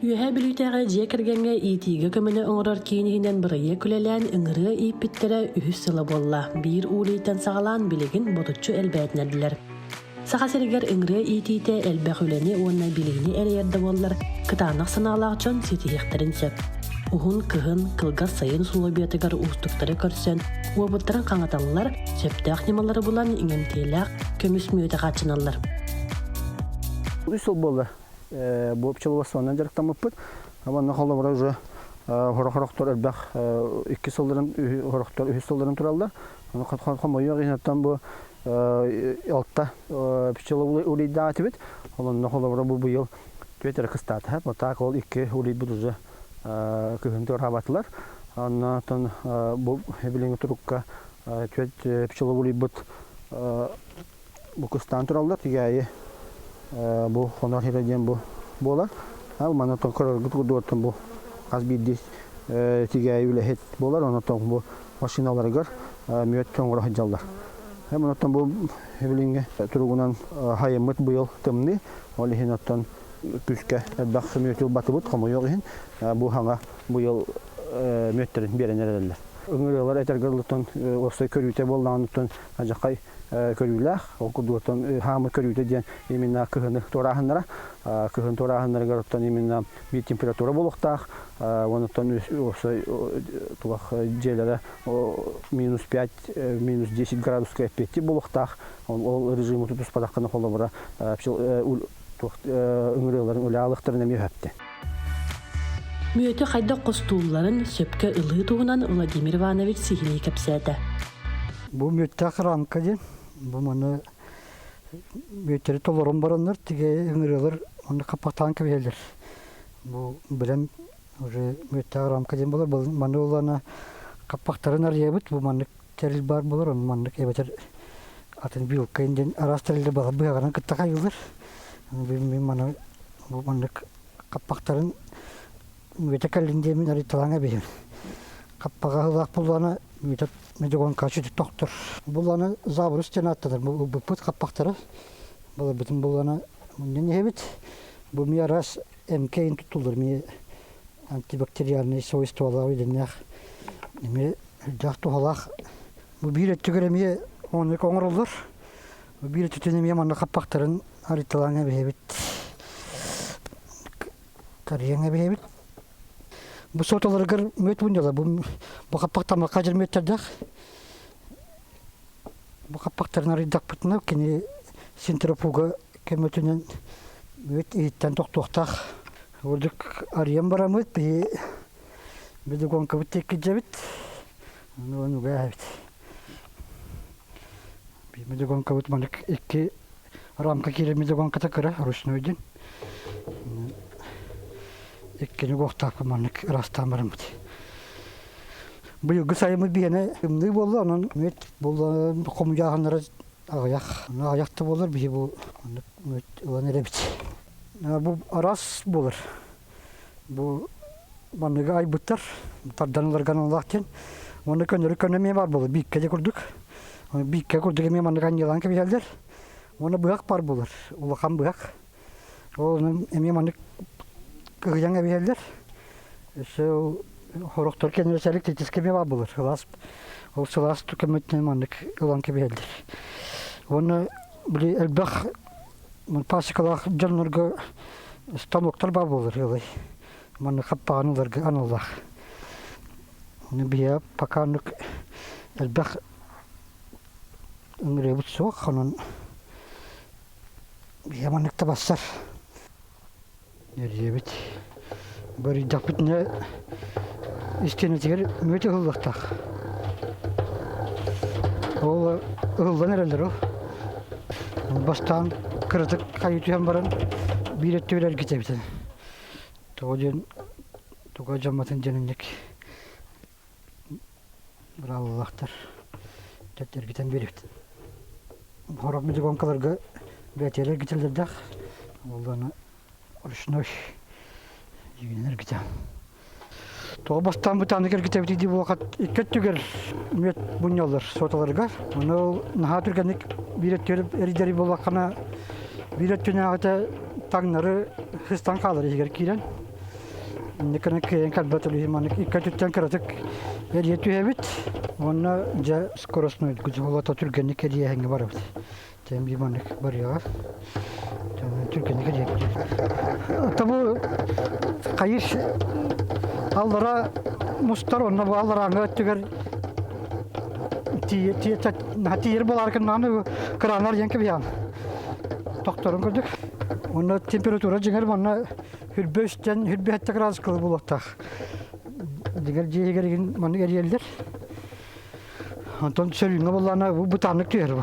Ühe bilütäge jekirgenge itiga kömene oңорор kiyinihinden bırıya külelen ıngırı ipittere ühüs sılı bolla. Bir uğluytan sağalan biligin botutçu elbetnediler. Sağa seriger ıngırı itite elbeküleni onna biligini eleyerde bollar. Kıtanaq sınalağçın sitihekterin söp. Uhun, kıhın, kılgaz sayın sulubiyatıgar uustukları körsen, uabıttıran kanatalılar söptağ nemaları bulan ingemtiylaq kömüs müyete kaçınallar. Üsül bollar. Bu пчеловодстводан жарыктан мыппыт. Абан нахалда уже хорохтор элбах 2 сылдырын хорохтор 3 сылдырын туралдар. Аны каткан моюк инаттан бу алтта пчеловый улида атыбыт. Алан нахалда бу быйыл төтер кыстат. Вот так ол 2 улид бу уже кыгынтыр рабатлар. Аннан бу билин турукка төт пчеловый бут бу кыстан туралдар. Тигәе bu honor hereden bu bolar. Ha mana tokor gutgudortan bu az bir tigay bile het bolar ona ton bu maşinalara gör müet toңгора hajallar. Hem ona ton bu hebelinge turugunan hayımıt bu yıl tımni oli hinattan küske baksı müet yıl batıbıt kamu yok hin bu hanga bu yıl müetlerin berenerler. Öngörüler etergirlikten olsa körüte bollanıttan acakay körüler okudurtan hamı körüte diyen eminna kıhını torahınlara kıhın torahınlara garıttan eminna bir temperatura boluqtaq onuttan olsa tuğaq jelere -5 -10 graduska epetti boluqtaq ol rejimi tutus padaqını holabıra öngörülerin ulalıqtırına mehepti. Müyete qayda qostuğulların söpke ılığı tuğunan Vladimir Ivanoviç sihili kapsaydı. Bu müyete ramka den, bu mana müyeteri tolorum baranlar, tige öngörüler onu kapatan kabeler. Bu bilen müyete ramka den bolar, mana olana kapaktarın arayabıt, bu mana teril bar bolar, onu mana ebeter atın bilkayından araştırıldı balık bu yağının kıtta yıldır. Mana bu mana kapaktarın müyete kalınca min arıtalanga benim. Kappaga hılak bulana müyete medogon kaçı doktor. Bulana zavrus tenattadır. Bu put kappakları. Bu bütün bulana ne hebit. Bu miyaras MK'in tutulur mi antibakteriyal soyustu olağı denir. Mi dahtı halak. Bu bir etügremiye onu kongrolur. Bu bir etügremiye manla kappakların arıtalanga behebit. Kariyanga behebit. Bu sotaları gır müet bunyalar. Bu kapaktama kaçır müetlerdik. Bu kapaktarın arıdak pıtına kini sintrofuga kemetünen müet iyitten toktaq. Olduk arıyan baramıt. Bir de gon kabut tekki cebit. Onu gayet. Bir de gon kabut manik iki ramka kire bir de gon katakıra Rusnoydin. Ekkeni goxtaq manık rastan barımdı. Bu yıl sayımı biyene ımdı boldu, onun müet boldu, komuyağınlara ayakta bolur, bir bu müet olan erebit. Bu aras bolur. Bu manığı ay bıttar, tardanılar kanalakten. Onu ekonomiye var bolur, bir kere kurduk. Bir kere kurduk eme manığı anyalan gibi geldiler. Onu bıyak var bolur, ulakan bıyak. Onun eme manığı kıyanga biherler. Şu horoktor kendine selik tetiskeme var bulur. O sılas tükemetine manlık olan ki biherler. Onu bile elbak pasikala canlarga stamoktar var bulur yılay. Manlık kapağınılarga anallah. Onu biya pakanlık elbak ıngırı but soğuk onun biya manlık tabassar. Nereye bit? Bari dakbit ne istene tiger müte hıllaqtaq. O hıllan ereler o. Bastan kırıtık kayıtıyan baran bir ettiler gitebiten. Toğun toğa jamatın jenindek. Bravo'laqtar. Tetler giten beripti. Horok bizi gonkalarga beteler gitelerdaq. Olana Rusnoy yiginer gitti. Toğbastan bu tane gitti dedi bu vakit iki tüger müet bunyalar sotalarga. Onu nahatürgenik bir ettirip erideri bu vakana bir ettiğine ata tanrı hıstan kalır eğer kiren. Nekana keyin kalbatuli manik ikatütten karatık. Eliyetü evet. Ona ja skorosnoy güzel Türkiye'nin kediye hangi var. Tembi manik var ya. Türkiye'nin kediye. Tabu kayış Allara mustar onna bu allara angattıgar. Hati yer bolarken nane kranlar yenke biyan. Doktorun gördük. Ona temperatura jinger manna hürbeşten hürbehatta graz kıl bulakta. Diğer jigergin manna eriyeller. Anton söylüyor bollana bu tanık diyor bu.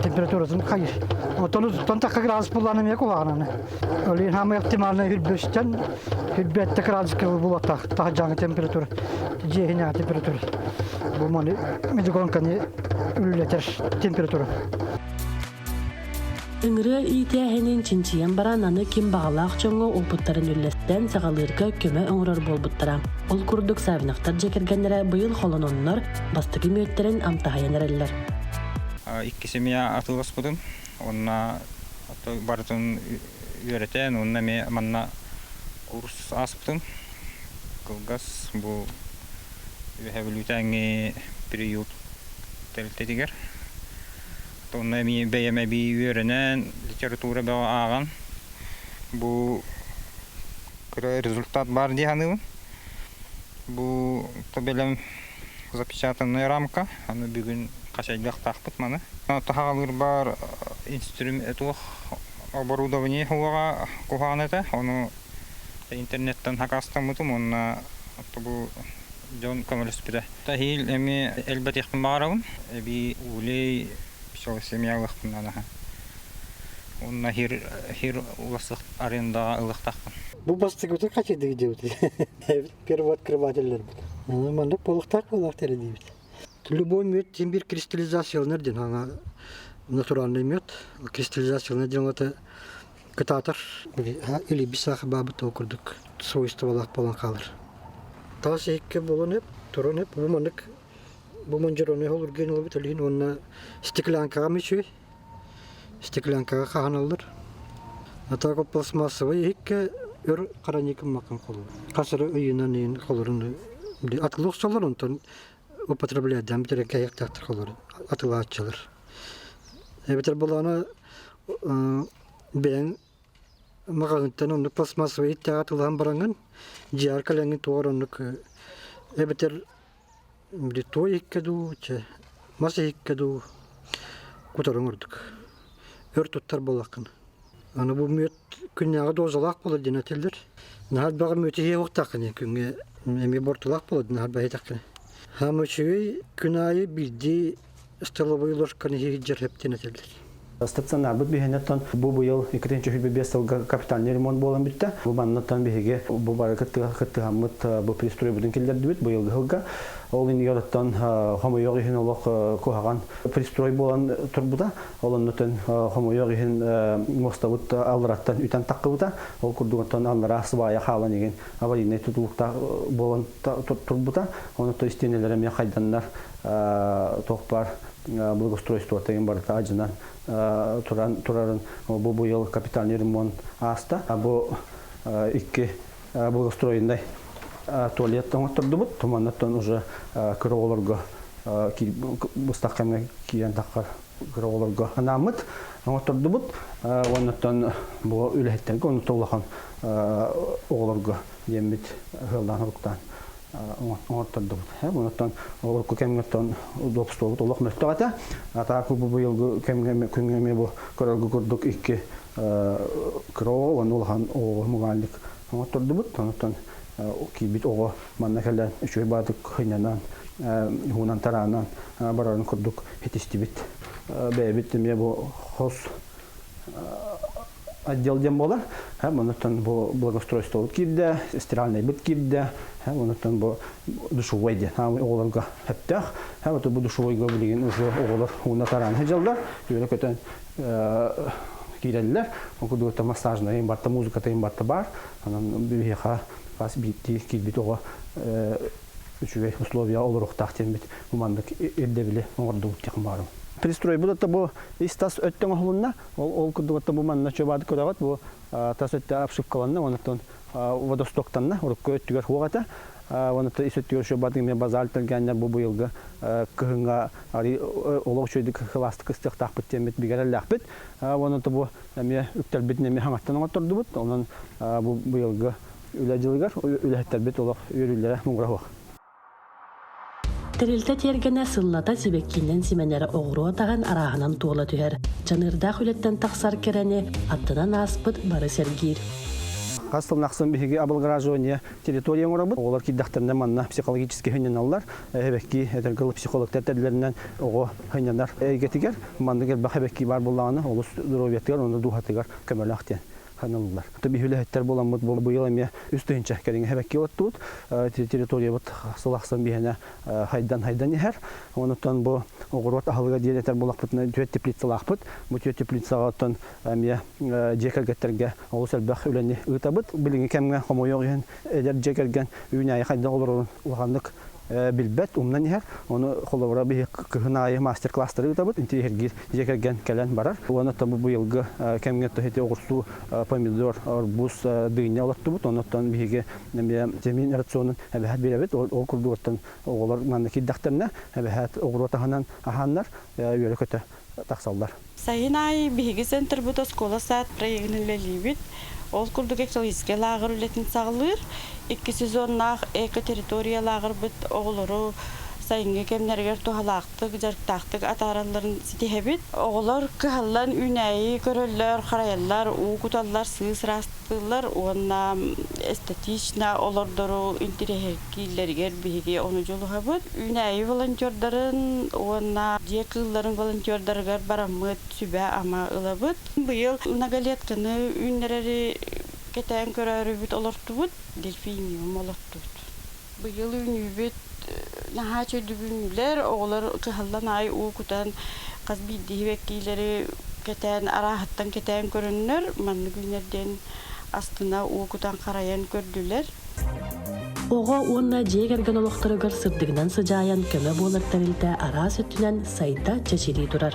Temperaturasının kayır. Ondan takka graz bullanamıyor kulağına. Öyle hem ihtimalle hürbeşten hürbehatta graz kıl bulakta. Daha canlı temperatur. Cihine temperatur. Bu manı medikon kanı ülleter temperaturu. Ыңыры иитээһинин чинчийен барананы ким бағалаах чоҥҥо опуттарын үллэстэн саҕалыырга көмө оҥорор буолбуттара. Ол курдук саабынахтар жекергеннере быйыл холононнор бастыгы мүөттерин амтаһайан эреллер. Икки семья атылгаспытын, онна бартын үйрөтен, онна ме манна курс аспытын. Кылгас бу үйөһөбүлүтәңи приют телтетигер. Онна ми бәйәмә би үйренен литература бәга аган. Бу результат бар дигәнем. Бу табелем запечатанная рамка, аны бүгүн качайдак такпыт маны. Тахалыр бар инструмент оборудование хуга куханета, аны интернеттен хакастамытым, онна бу Джон Камалспида. Тахил эми элбет яктын барабын. Би улей пишол семьялыктын ана. Онна хир уласык арендага ылыктакпын. Bu bastıkta kaç edildi diyor. Первый открыватель. Манда полуктак болактар дейбит. Любой мед тембир кристаллизацияланырдын ага натуральный мед. Кристаллизацияланырдын ата кататар или бисах бабы токурдук. Свойстволар болан калыр. Тас экке болон турон бу мандык бу манжароны олурген олбут элин онна стеклянкага мечүй. Стеклянкага ханалдыр. Атаго пластмассовый экке өр караниким макан колу. Касыры үйүнөн ин колорун атылыкчылар онтон употребляйдан битер каяктактыр колор. Атылаачылар. Битер буланы бен магагынтан онны пластмассовый атылган баранган жар калаңын тоорунук битер той эккеду че маса эккеду кутарыңырдык. Өр туттар болакын. Аны бу мөт күннәгә дозалак булыр динәтелдер. Нәһәр багы мөтие вакытакны күнгә эми бортулак булыр нәһәр байтакны. Һәм өчөй күнәе бидди стеловый ложканы һиҗер хептенәтелдер. Стационар бит бихенеттен бу быйыл 2025 елга капитальный ремонт болан битте. Бу баннаттан биһиге бу баракыттыгамыт бу пристрой бүтүн келдерди бит быйыл гылга. Ол иньяраттан хомойог ихин олох кухаган пристрой болан турбуда. Олоннотен хомойог ихин мостабыт алраттан үтен таккыбыта. Ол курдугаттан аллара сыбая халан деген аварийный тутулукта болан турбуда. Оны то истенелерем я хайданнар тохпар благоустройство теген барта ажынан турарын бу быйыл капитальный ремонт аста. Бу икки благоустроендай туалеттен отурдубут. Туманнаттан уже кыроолорго бустаккамга кийен таккар кыроолорго анамыт отурдубут. Оннаттан бу үлехтенге оны толахан оолорго демит хылдан хуктан отурдубут. Оннаттан олорго кемгеттен удобстволут олох мертагата. Ата бу быйыл кемге бу кырорго курдук икки кыроо онолхан мугаллик отурдубут. Оннаттан кибит ого манна келен үчөй бадык хыйнанан хунан таранан барарын курдук хетистибит бэбит ме бу хос отдел дем болар монотон бу благоустройство кибде стиральный бит кибде монотон бу душевой де оларга хептах вот бу душевойго билген уже оголор хунан таран хежалдар юрэ көтөн киреллер окудута массажный барта музыка тайм барта бар анан биха Пас битти килбит ого үчүгө условия олорук тактен бит умандык элдебиле оңордук текин барым. Пристрой бұл это бұл истас өттен оғылына, ол күрдігітті бұл манна чөбады көрағат, бұл тас өтті апшыпкаланна, онытын водостоктанна, ұрыққа өттігер хуағата, онытын ис өттігер шөбады мен базал тілгенлер бұл бұйылғы кығынға олық шөйдік қыластық істіқ тақпыт темет бігерәлі ақпыт, онытын бұл үктер бітіне мен хаңаттан оңа тұрды бұд, онын бұл бұйылғы үлі жылығар, үлі әттер біт олық өрілері мұңғыра хуақ. Тирилте тергене сыллата сибеккинен сименері оғыру атаған арағынан туылы түхер. Жанырдақ үлеттен тақсар керені аттынан аспыт бары сергир. Қастыл нақсын бігеге абылғаражуыне территория ұңырабыд. Олар киддақтарына манна психологический хынен аллар. Әбәкки әтіргілі психологтар тәділерінен оғы хынендар әйгетігер. Мандығыр бақ әбәкки бар болағаны олыс дұроветтігер, оны дұғатығар көмәлі ақтен. Ханылылар. Таби хүләһеттер боламыд бұл йыл эме үстүнчә кәреңе хәбәккә оттут. Территория бут сылахсан бихәнә хайдан иһәр. Онытан бу огырот ахылга диетер булакпытны төт теплицалахпыт. Бу төт теплицалаттан эме җекәргәтәргә олысал бах үләне ытабыт. Билеге кемгә хомойогын эдер җекәргән үнәй хайдан олыр улганлык билбет умнан иһәр. Оны холовра би кыгынай мастер-класстары ытабыт. Интерьергә җекәргән кәлән барар. Онытан бу елгы кемгә төһәте огырсу помидор, арбуз, дыня олаттыбыт, онуттан биге темин рационын әбәһәт бирәбет, ол курдуттан оғылар манны киддактарына әбәһәт оғыротаханан аханнар үйрө көтө таксалдар. Сайынай биге центр бут оскола саат проектын лелибит. Ол курдук экологический лагер үлетин сагылыр. 2 сезоннах эко территория лагер бит оғылыру сайынга кемнергер тухалактык, жарктактык атараларын ситехебит. Оғылар кыхаллан үнәйи көрөллөр, қарайаллар, уукуталлар, сыысырастылар, онна эстетична олордору интерехеркилергер биге оны жолухабыт. Үнәйи волонтердарын, онна жекылларын волонтердаргар барамыт сүбә ама ылабыт. Быйыл нагалетканы үннерери кетен көрөрүбүт олортубут, дельфиниум олортубут. Быйыл үнүбүт наха чөйдүгүнлер оғылар кыхаллан ай уукутан казби дивеккилери кетен арахаттан кетен көрүннөр манны күнерден астына уукутан караян көрдүлер. Ого онна жегерген олоқтырыгар сырдыгынан сыжаян көмө болар тәрілді ара сөттінен сайта чечили турар.